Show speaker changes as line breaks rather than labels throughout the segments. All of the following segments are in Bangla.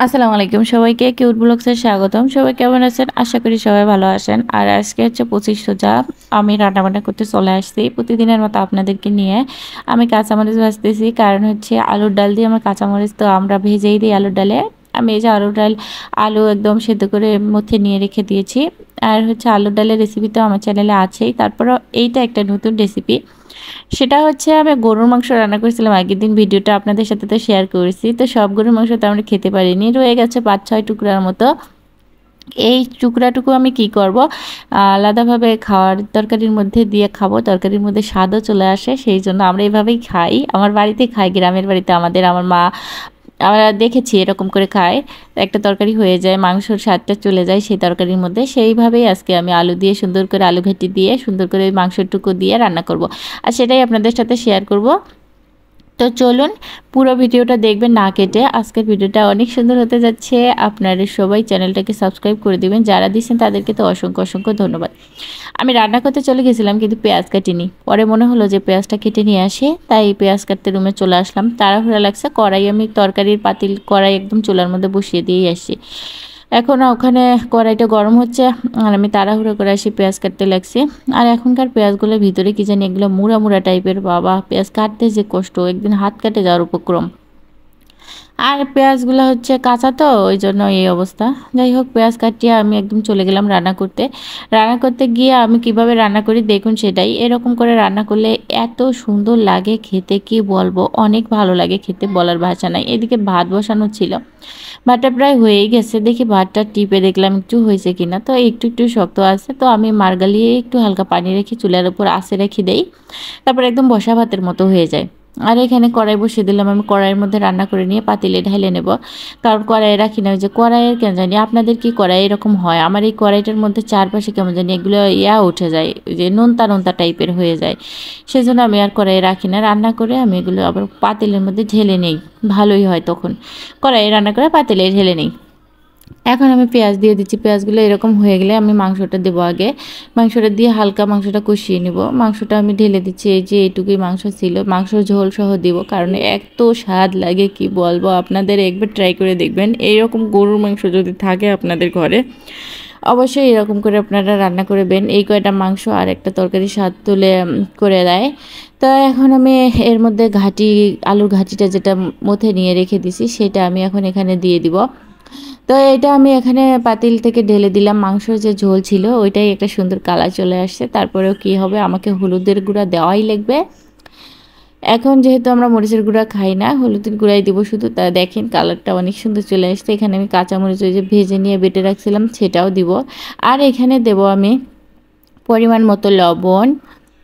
আসসালামু আলাইকুম সবাইকে কিউট ব্লগসে স্বাগতম। সবাই কেমন আছেন? আশা করি সবাই ভালো আছেন। আর আজকে হচ্ছে 25 রোজা। আমি রান্নাবান্না করতে চলে আসছি প্রতিদিনের মতো আপনাদেরকে নিয়ে। আমি কাঁচামরিচ ভাজতেছি, কারণ হচ্ছে আলুর ডাল দিয়ে আমার কাঁচামরিচ তো আমরা ভেজেই দিই আলুর ডালে। আমি এই যে আলু একদম সেদ্ধ করে মধ্যে নিয়ে রেখে দিয়েছি। আর হচ্ছে আলুর ডালের রেসিপি তো আমার চ্যানেলে আছেই, তারপরও এইটা একটা নতুন রেসিপি। সেটা হচ্ছে আমি গরুর মাংস রান্না করেছিলাম আগের দিন, ভিডিওটা আপনাদের সাথে তো শেয়ার করেছি। তো সব গরুর মাংস তো আমরা খেতে পারিনি, রয়ে গেছে 5-6 টুকরার মতো। এই টুকরাটুকু আমি কি করব, আলাদাভাবে খাওয়ার তরকারির মধ্যে দিয়ে খাবো, তরকারির মধ্যে স্বাদও চলে আসে। সেই জন্য আমরা এইভাবেই খাই, আমার বাড়িতে খাই, গ্রামের বাড়িতে আমার মা, আমরা দেখেছি এরকম করে খায়। একটা তরকারি হয়ে যায়, মাংসর স্বাদটা চলে যায় সেই তরকারির মধ্যে। সেইভাবেই আজকে আমি আলু দিয়ে সুন্দর করে আলু ঘেঁটি দিয়ে সুন্দর করে মাংসটুকু দিয়ে রান্না করব, আর সেটাই আপনাদের সাথে শেয়ার করব। তো চলুন পুরো ভিডিওটা দেখবেন না কেটে। আজকের ভিডিওটা অনেক সুন্দর হতে যাচ্ছে। আপনারা সবাই চ্যানেলটাকে সাবস্ক্রাইব করে দিবেন, যারা দিয়েছেন তাদেরকে তো অসংখ্য অসংখ্য ধন্যবাদ। আমি রান্না করতে চলে গেছিলাম কিন্তু পেঁয়াজ কাটিনি, পরে মনে হলো যে পেঁয়াজটা কেটে নিয়ে আসি, তাই পেঁয়াজ কাটতে রুমে চলে আসলাম। তাড়াহুড়া লাগছে, আমি তরকারির পাতিল কড়াই একদম চুলার মধ্যে বসিয়ে দিয়েই আসি। এখন ওখানে কড়াইটা গরম হচ্ছে আর আমি তাড়াহুড়ো করে আসি পেঁয়াজ কাটতে লাগছি। আর এখনকার পেঁয়াজগুলোর ভিতরে কি জানি এগুলো মুড়া মুড়া টাইপের, বাবা পেঁয়াজ কাটতে যে কষ্ট, একদিন হাত কাটে যাওয়ার উপক্রম। আর পেঁয়াজগুলো হচ্ছে কাঁচা, তো ওই জন্য এই অবস্থা। যাই হোক, পেঁয়াজ কাটিয়ে আমি একদম চলে গেলাম রান্না করতে। রান্না করতে গিয়ে আমি কিভাবে রান্না করি দেখুন, সেটাই। এরকম করে রান্না করলে এত সুন্দর লাগে খেতে, কি বলবো, অনেক ভালো লাগে খেতে, বলার ভাষা নাই। এদিকে ভাত বসানো ছিল, ভাতটা প্রায় হয়েই গেছে। দেখি ভাতটা টিপে দেখলাম একটু হয়েছে কিনা, তো একটু একটু শক্ত আছে। তো আমি মার্গালিয়ে একটু হালকা পানি রেখে চুলার উপর আঁচে রেখে দেই, তারপর একদম বসা ভাতের মতো হয়ে যায়। আর এখানে কড়াই বসিয়ে দিলাম, আমি কড়াইয়ের মধ্যে রান্না করে নিয়ে পাতিলে ঢেলে নেব। কারণ কড়াইয়ে রাখি না, ওই যে কড়াইয়ের কেন জানি, আপনাদের কি কড়াই এরকম হয়? আমার এই কড়াইটার মধ্যে চারপাশে কেমন জানি এগুলো উঠে যায়, যে নোনতা নোনতা টাইপের হয়ে যায়। সেজন্য আমি আর কড়াইয়ে রাখি না, রান্না করে আমি এগুলো আবার পাতিলের মধ্যে ঢেলে নেই, ভালোই হয় তখন। কড়াইয়ে রান্না করে পাতিলে ঢেলে নেই। এখন আমি পেঁয়াজ দিয়ে দিচ্ছি, পেঁয়াজগুলো এরকম হয়ে গেলে আমি মাংসটা দেবো আগে। মাংসটা দিয়ে হালকা মাংসটা কষিয়ে নিব। মাংসটা আমি ঢেলে দিচ্ছি, এই যে এইটুকুই মাংস ছিল, মাংসর ঝোল সহ দিব, কারণ এত স্বাদ লাগে কি বলবো। আপনাদের একবার ট্রাই করে দেখবেন, এইরকম গরুর মাংস যদি থাকে আপনাদের ঘরে, অবশ্যই এরকম করে আপনারা রান্না করবেন। এই কয়টা মাংস আর একটা তরকারি স্বাদ তুলে করে দেয়। তো এখন আমি এর মধ্যে আলুর ঘাটিটা যেটা মধ্যে নিয়ে রেখে দিছি, সেটা আমি এখন এখানে দিয়ে দিব। তো এটা আমি এখানে পাতিল থেকে ঢেলে দিলাম। মাংসর যে ঝোল ছিল ওইটাই একটা সুন্দর কালার চলে আসছে। তারপরেও কি হবে, আমাকে হলুদের গুঁড়া দেওয়াই লাগবে। এখন যেহেতু আমরা মরিচের গুঁড়া খাই না, হলুদের গুঁড়াই দিব শুধু। তা দেখেন কালারটা অনেক সুন্দর চলে আসছে। এখানে আমি কাঁচামরিচ ওই যে ভেজে নিয়ে বেটে রাখছিলাম সেটাও দিব। আর এখানে দেব আমি পরিমাণ মতো লবণ,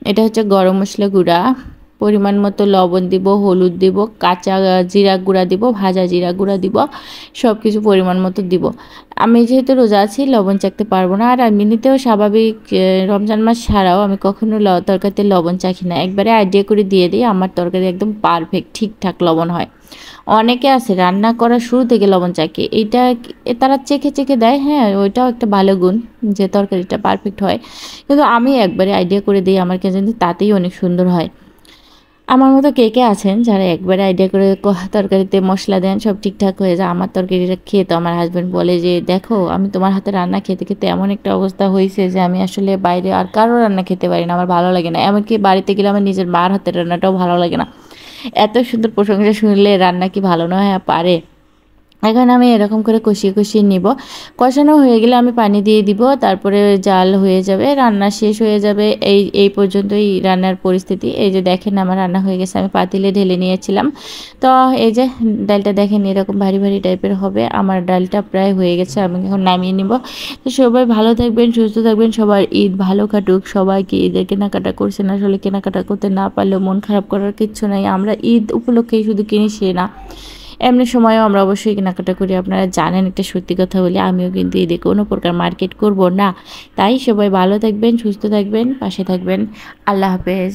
এটা হচ্ছে গরম মশলা গুঁড়া, পরিমাণ মতো লবণ দিব, হলুদ দিব, কাঁচা জিরা গুঁড়া দিব, ভাজা জিরা গুঁড়া দিব, সব কিছু পরিমাণ মতো দিব। আমি যেহেতু রোজা আছি লবণ চাখতে পারবো না, আর এমনিতেও স্বাভাবিক রমজান মাস ছাড়াও আমি কখনো তরকারিতে লবণ চাখি না, একবারে আইডিয়া করে দিয়ে দিই। আমার তরকারি একদম পারফেক্ট ঠিকঠাক লবণ হয়। অনেকে আছে রান্না করার শুরু থেকে লবণ চাকে, এইটা তারা চেখে চেখে দেয়, হ্যাঁ ওইটাও একটা ভালো গুণ যে তরকারিটা পারফেক্ট হয়। কিন্তু আমি একবারে আইডিয়া করে দিই, আমার কাছে তাতেই অনেক সুন্দর হয়। আমার মতো কে কে আছেন যারা একবারে আইডিয়া করে তরকারিতে মশলা দেন, সব ঠিকঠাক হয়ে যায়? আমার তরকারিটা খেয়ে তো আমার হাজব্যান্ড বলে যে দেখো, আমি তোমার হাতে রান্না খেতে খেতে এমন একটা অবস্থা হয়েছে যে আমি আসলে বাইরে আর কারো রান্না খেতে পারি না, আমার ভালো লাগে না। এমনকি বাড়িতে গেলে আমার নিজের মার হাতের রান্নাটাও ভালো লাগে না। এত সুন্দর প্রশংসা শুনলে রান্না কি ভালো নয় পারে? এখন আমি এরকম করে কষিয়ে কষিয়ে নিব। কষানো হয়ে গেলে আমি পানি দিয়ে দিব, তারপরে জাল হয়ে যাবে, রান্না শেষ হয়ে যাবে। এই পর্যন্তই রান্নার পরিস্থিতি। এই যে দেখেন আমার রান্না হয়ে গেছে, আমি পাতিলে ঢেলে নিয়েছিলাম। তো এই যে ডালটা দেখেন এরকম ভারী ভারী টাইপের হবে। আমার ডালটা প্রায় হয়ে গেছে, আমি এখন নামিয়ে নিব। তো সবাই ভালো থাকবেন, সুস্থ থাকবেন, সবার ঈদ ভালো কাটুক। সবাইকে ঈদের কেনাকাটা করছেন, আসলে কেনাকাটা করতে না পারলেও মন খারাপ করার কিচ্ছু নাই। আমরা ঈদ উপলক্ষেই শুধু কিনি সে না, এমনি সময়ও আমরা অবশ্যই কেনাকাটা করি। আপনারা জানেন, একটা সত্যি কথা বলি, আমিও কিন্তু ঈদে কোনো প্রকার মার্কেট করব না। তাই সবাই ভালো থাকবেন, সুস্থ থাকবেন, পাশে থাকবেন। আল্লাহ হাফেজ।